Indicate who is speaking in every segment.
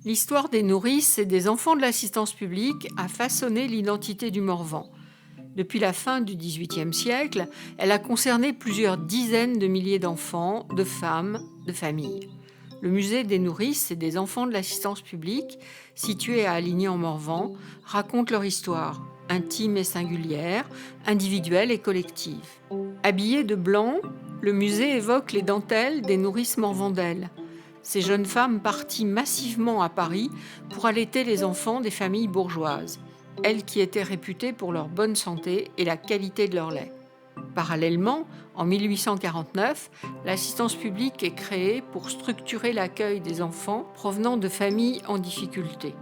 Speaker 1: L'histoire des nourrices et des enfants de l'assistance publique a façonné l'identité du Morvan. Depuis la fin du XVIIIe siècle, elle a concerné plusieurs dizaines de milliers d'enfants, de femmes, de familles. Le musée des nourrices et des enfants de l'assistance publique, situé à Aligny-en-Morvan, raconte leur histoire, intime et singulière, individuelle et collective. Habillé de blanc, le musée évoque les dentelles des nourrices morvandaises. Ces jeunes femmes parties massivement à Paris pour allaiter les enfants des familles bourgeoises, elles qui étaient réputées pour leur bonne santé et la qualité de leur lait. Parallèlement, en 1849, l'assistance publique est créée pour structurer l'accueil des enfants provenant de familles en difficulté.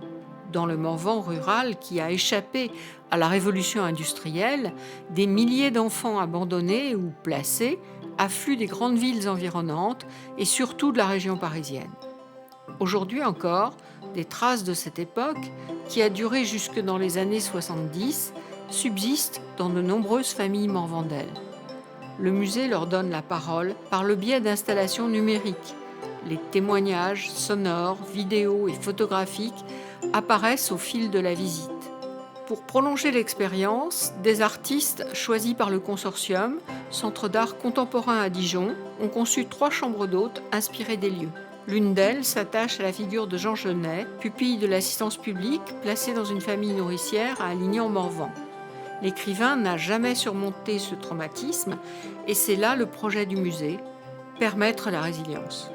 Speaker 1: Dans le Morvan rural qui a échappé à la révolution industrielle, des milliers d'enfants abandonnés ou placés affluent des grandes villes environnantes et surtout de la région parisienne. Aujourd'hui encore, des traces de cette époque, qui a duré jusque dans les années 70, subsistent dans de nombreuses familles morvandaises. Le musée leur donne la parole par le biais d'installations numériques. Les témoignages sonores, vidéos et photographiques apparaissent au fil de la visite. Pour prolonger l'expérience, des artistes choisis par le consortium, Centre d'art contemporain à Dijon, ont conçu 3 chambres d'hôtes inspirées des lieux. L'une d'elles s'attache à la figure de Jean Genet, pupille de l'assistance publique, placé dans une famille nourricière à Aligny-en-Morvan. L'écrivain n'a jamais surmonté ce traumatisme et c'est là le projet du musée, permettre la résilience.